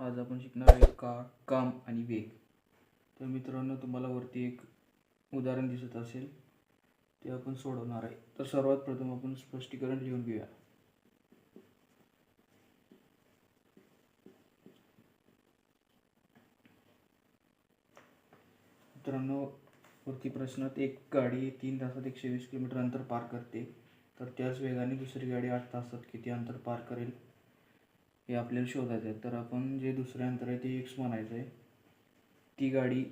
आज आपण शिकणार आहे काम आणि वेग. तर मित्रांनो, तुम्हाला वरती एक उदाहरण दिसत असेल, ते आपण सोडवणार आहे. तर सर्वात प्रथम आपण स्पष्टीकरण लिहून घेऊया. मित्रांनो, वरती प्रश्नात एक गाडी 3 तासात 120 किलोमीटर अंतर पार करते, तर त्याच वेगाने दुसरी गाडी 8 तासात किती अंतर पार करेल हे आपल्याला शोधायचं आहे. तर आपण जे दुसरे अंतर आहे ते x म्हणायचं आहे. ती गाडी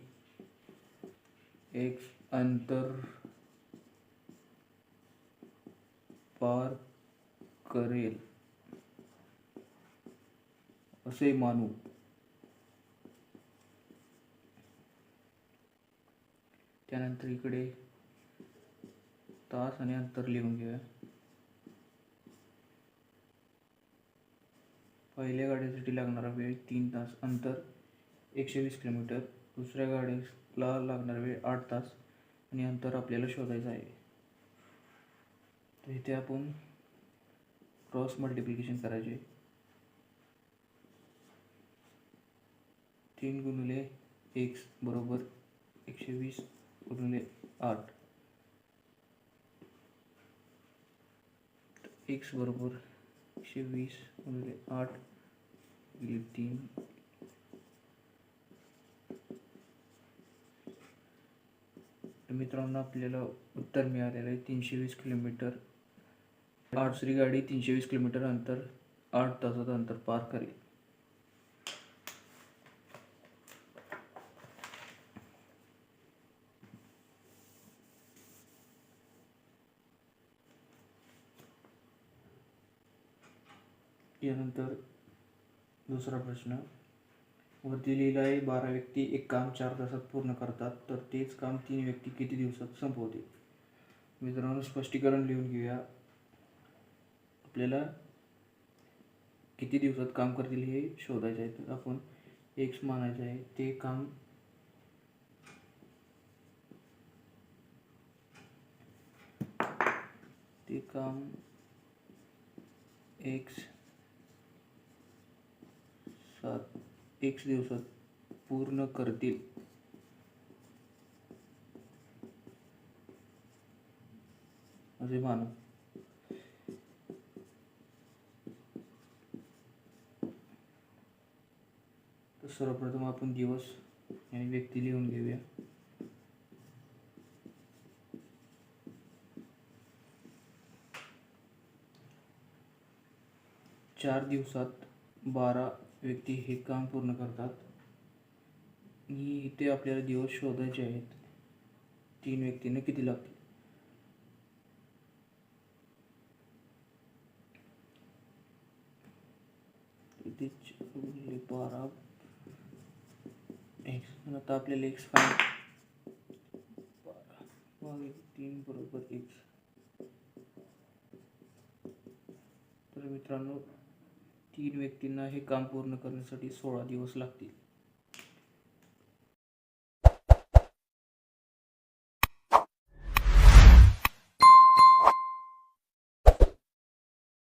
x अंतर पार करेल असे मानू. त्यानंतर इकडे तास आणि अंतर लिहून घेऊया. पहिल्या गाडीसाठी लागणारा वेळ 3 तास, अंतर 120 किलोमीटर. दुसऱ्या गाडीला लागणारा वेळ 8 तास आणि अंतर आपल्याला शोधायचं आहे. तर इथे आपण क्रॉस मल्टिप्लिकेशन करायचे. 3 गुणिले x बरोबर 120 गुणिले 8. x बरोबर 120 गुणिले 8 गुणिले 3. मित्रांनो, आपल्याला उत्तर मिळालेलं आहे 320 किलोमीटर. दुसरी गाडी 320 किलोमीटर अंतर 8 तासात अंतर पार करेल. यानंतर दुसरा प्रश्न वरती लिहिला आहे, 12 व्यक्ती एक काम 4 तासात पूर्ण करतात, तर तेच काम 3 व्यक्ती किती दिवसात संपवतील. मित्रांनो, स्पष्टीकरण लिहून घेऊया. आपल्याला किती दिवसात काम करतील हे शोधायचे आहे. तर आपण x मानायचं आहे. ते काम x दिवसात पूर्ण करतील असे मानू. तर सर्वप्रथम आपण दिवस आणि व्यक्ती लिहून घेऊया. चार दिवसात 12 व्यक्ती हे काम पूर्ण करतात आणि इथे आपल्याला दिवस शोधायचे आहेत. 3 व्यक्तींना किती लागतील. इथे 12 x. आता आपल्याला x फाईंड 3 बरोबर x. तर मित्रांनो, 3 व्यक्तींना हे काम पूर्ण करण्यासाठी 16 दिवस लागतील.